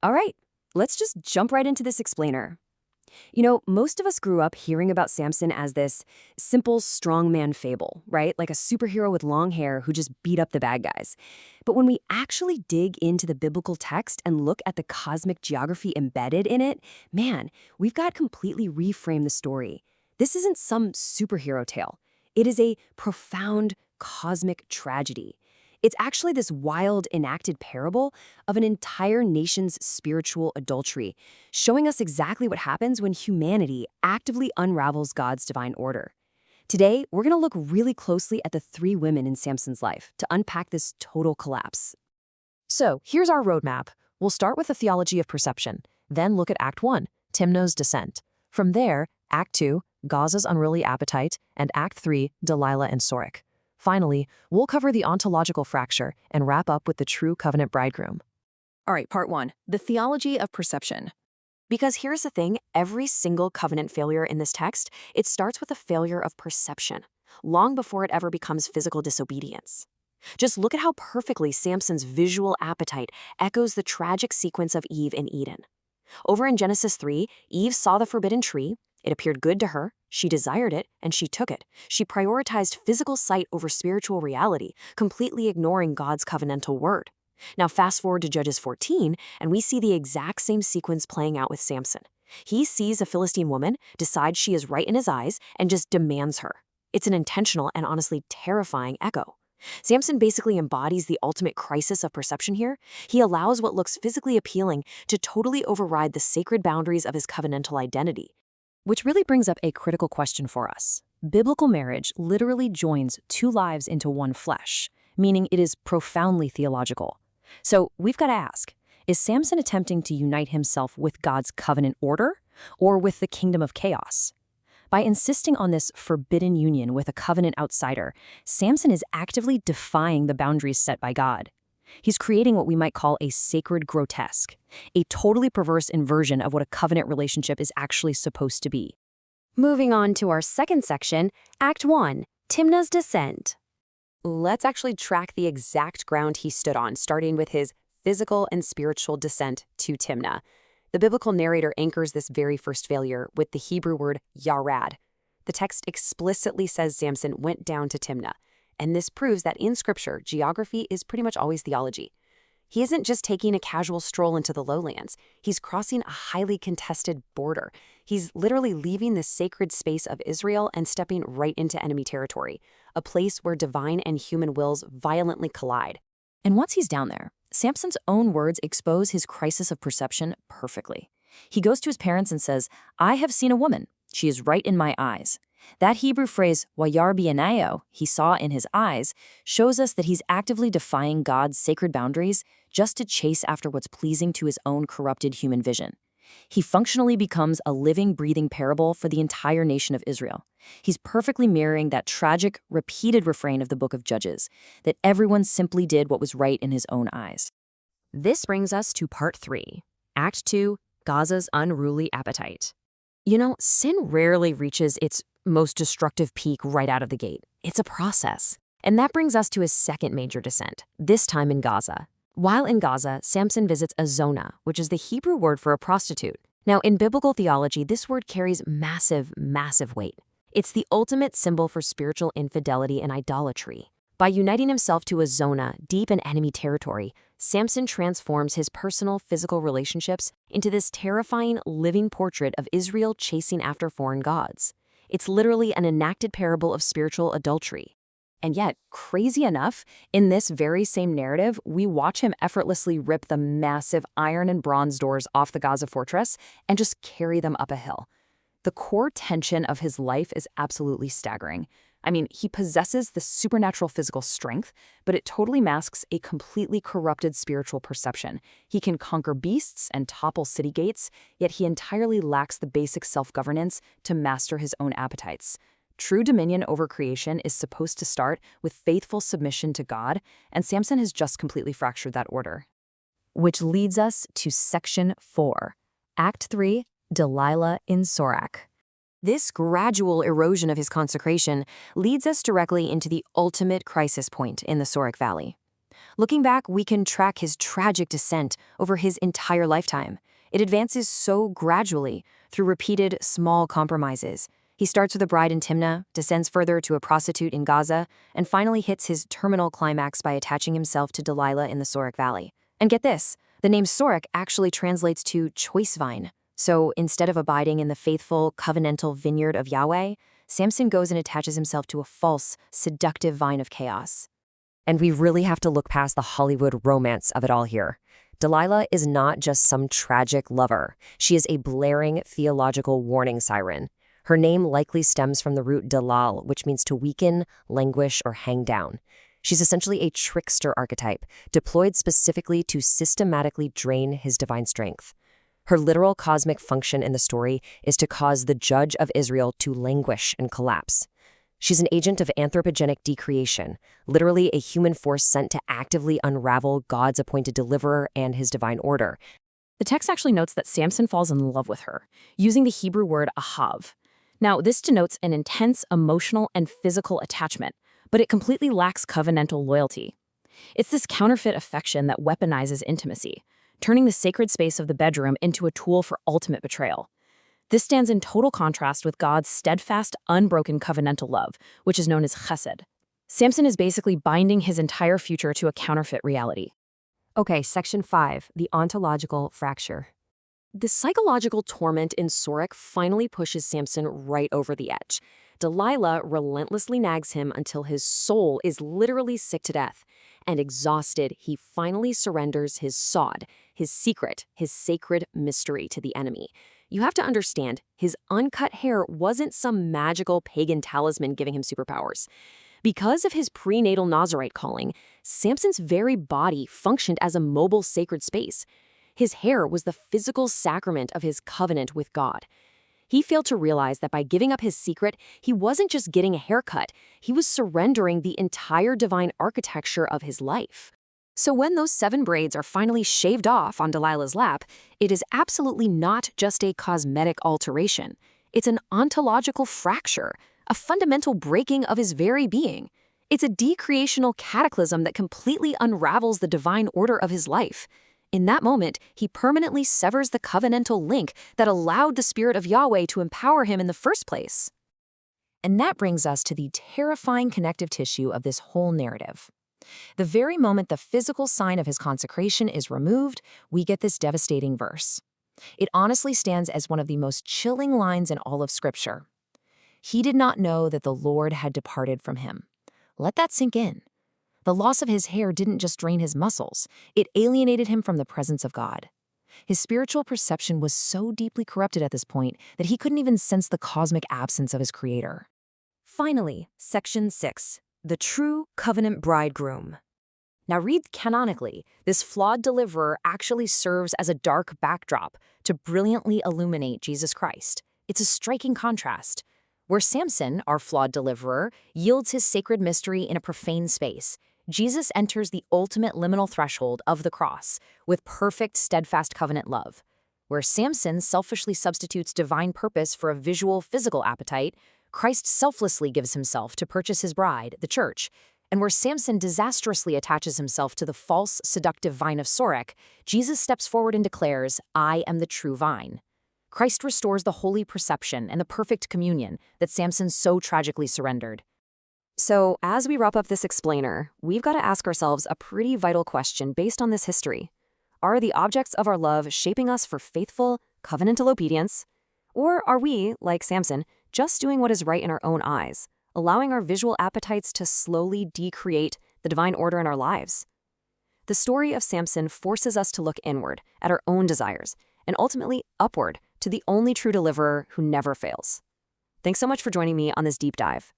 All right, let's just jump right into this explainer. You know, most of us grew up hearing about Samson as this simple strongman fable, right? Like a superhero with long hair who just beat up the bad guys. But when we actually dig into the biblical text and look at the cosmic geography embedded in it, man, we've got to completely reframe the story. This isn't some superhero tale. It is a profound cosmic tragedy. It's actually this wild, enacted parable of an entire nation's spiritual adultery, showing us exactly what happens when humanity actively unravels God's divine order. Today, we're going to look really closely at the three women in Samson's life to unpack this total collapse. So, here's our roadmap. We'll start with the theology of perception, then look at Act 1, Timnah's descent. From there, Act 2, Gaza's unruly appetite, and Act 3, Delilah and Sorek. Finally, we'll cover the ontological fracture and wrap up with the true covenant bridegroom. All right, part 1, the theology of perception. Because here's the thing, every single covenant failure in this text, it starts with a failure of perception, long before it ever becomes physical disobedience. Just look at how perfectly Samson's visual appetite echoes the tragic sequence of Eve in Eden. Over in Genesis 3, Eve saw the forbidden tree, it appeared good to her, she desired it, and she took it. She prioritized physical sight over spiritual reality, completely ignoring God's covenantal word. Now fast forward to Judges 14, and we see the exact same sequence playing out with Samson. He sees a Philistine woman, decides she is right in his eyes, and just demands her. It's an intentional and honestly terrifying echo. Samson basically embodies the ultimate crisis of perception here. He allows what looks physically appealing to totally override the sacred boundaries of his covenantal identity. Which really brings up a critical question for us. Biblical marriage literally joins two lives into one flesh, meaning it is profoundly theological. So we've got to ask, is Samson attempting to unite himself with God's covenant order or with the kingdom of chaos? By insisting on this forbidden union with a covenant outsider, Samson is actively defying the boundaries set by God. He's creating what we might call a sacred grotesque, a totally perverse inversion of what a covenant relationship is actually supposed to be. Moving on to our second section, Act 1, Timnah's descent. Let's actually track the exact ground he stood on, starting with his physical and spiritual descent to Timnah. The biblical narrator anchors this very first failure with the Hebrew word yarad. The text explicitly says Samson went down to Timnah. And this proves that in Scripture, geography is pretty much always theology. He isn't just taking a casual stroll into the lowlands. He's crossing a highly contested border. He's literally leaving the sacred space of Israel and stepping right into enemy territory, a place where divine and human wills violently collide. And once he's down there, Samson's own words expose his crisis of perception perfectly. He goes to his parents and says, "I have seen a woman. She is right in my eyes." That Hebrew phrase, wayar bi'anayo, he saw in his eyes, shows us that he's actively defying God's sacred boundaries just to chase after what's pleasing to his own corrupted human vision. He functionally becomes a living, breathing parable for the entire nation of Israel. He's perfectly mirroring that tragic, repeated refrain of the book of Judges, that everyone simply did what was right in his own eyes. This brings us to Part 3, Act 2, Gaza's unruly appetite. You know, sin rarely reaches its most destructive peak right out of the gate. It's a process. And that brings us to his second major descent, this time in Gaza. While in Gaza, Samson visits a zona, which is the Hebrew word for a prostitute. Now, in biblical theology, this word carries massive, massive weight. It's the ultimate symbol for spiritual infidelity and idolatry. By uniting himself to a zona deep in enemy territory, Samson transforms his personal physical relationships into this terrifying living portrait of Israel chasing after foreign gods. It's literally an enacted parable of spiritual adultery. And yet, crazy enough, in this very same narrative, we watch him effortlessly rip the massive iron and bronze doors off the Gaza fortress and just carry them up a hill. The core tension of his life is absolutely staggering. I mean, he possesses the supernatural physical strength, but it totally masks a completely corrupted spiritual perception. He can conquer beasts and topple city gates, yet he entirely lacks the basic self-governance to master his own appetites. True dominion over creation is supposed to start with faithful submission to God, and Samson has just completely fractured that order. Which leads us to Section 4, Act 3, Delilah in Sorek. This gradual erosion of his consecration leads us directly into the ultimate crisis point in the Sorek Valley. Looking back, we can track his tragic descent over his entire lifetime. It advances so gradually through repeated small compromises. He starts with a bride in Timnah, descends further to a prostitute in Gaza, and finally hits his terminal climax by attaching himself to Delilah in the Sorek Valley. And get this, the name Sorek actually translates to choice vine. So instead of abiding in the faithful, covenantal vineyard of Yahweh, Samson goes and attaches himself to a false, seductive vine of chaos. And we really have to look past the Hollywood romance of it all here. Delilah is not just some tragic lover. She is a blaring theological warning siren. Her name likely stems from the root dalal, which means to weaken, languish, or hang down. She's essentially a trickster archetype, deployed specifically to systematically drain his divine strength. Her literal cosmic function in the story is to cause the judge of Israel to languish and collapse. She's an agent of anthropogenic decreation, literally a human force sent to actively unravel God's appointed deliverer and his divine order. The text actually notes that Samson falls in love with her, using the Hebrew word ahav. Now, this denotes an intense emotional and physical attachment, but it completely lacks covenantal loyalty. It's this counterfeit affection that weaponizes intimacy, turning the sacred space of the bedroom into a tool for ultimate betrayal. This stands in total contrast with God's steadfast, unbroken covenantal love, which is known as chesed. Samson is basically binding his entire future to a counterfeit reality. Okay, Section 5, the ontological fracture. The psychological torment in Sorek finally pushes Samson right over the edge. Delilah relentlessly nags him until his soul is literally sick to death. And exhausted, he finally surrenders his sod, his secret, his sacred mystery to the enemy. You have to understand, his uncut hair wasn't some magical pagan talisman giving him superpowers. Because of his prenatal Nazirite calling, Samson's very body functioned as a mobile sacred space. His hair was the physical sacrament of his covenant with God. He failed to realize that by giving up his secret, he wasn't just getting a haircut, he was surrendering the entire divine architecture of his life. So when those 7 braids are finally shaved off on Delilah's lap, it is absolutely not just a cosmetic alteration. It's an ontological fracture, a fundamental breaking of his very being. It's a decreational cataclysm that completely unravels the divine order of his life. In that moment, he permanently severs the covenantal link that allowed the Spirit of Yahweh to empower him in the first place. And that brings us to the terrifying connective tissue of this whole narrative. The very moment the physical sign of his consecration is removed, we get this devastating verse. It honestly stands as one of the most chilling lines in all of Scripture. He did not know that the Lord had departed from him. Let that sink in. The loss of his hair didn't just drain his muscles, it alienated him from the presence of God. His spiritual perception was so deeply corrupted at this point that he couldn't even sense the cosmic absence of his Creator. Finally, Section 6, the true covenant bridegroom. Now read canonically, this flawed deliverer actually serves as a dark backdrop to brilliantly illuminate Jesus Christ. It's a striking contrast. Where Samson, our flawed deliverer, yields his sacred mystery in a profane space, Jesus enters the ultimate liminal threshold of the cross with perfect, steadfast covenant love. Where Samson selfishly substitutes divine purpose for a visual, physical appetite, Christ selflessly gives himself to purchase his bride, the church. And where Samson disastrously attaches himself to the false, seductive vine of Sorek, Jesus steps forward and declares, "I am the true vine." Christ restores the holy perception and the perfect communion that Samson so tragically surrendered. So, as we wrap up this explainer, we've got to ask ourselves a pretty vital question based on this history. Are the objects of our love shaping us for faithful, covenantal obedience? Or are we, like Samson, just doing what is right in our own eyes, allowing our visual appetites to slowly decreate the divine order in our lives? The story of Samson forces us to look inward at our own desires and ultimately upward to the only true deliverer who never fails. Thanks so much for joining me on this deep dive.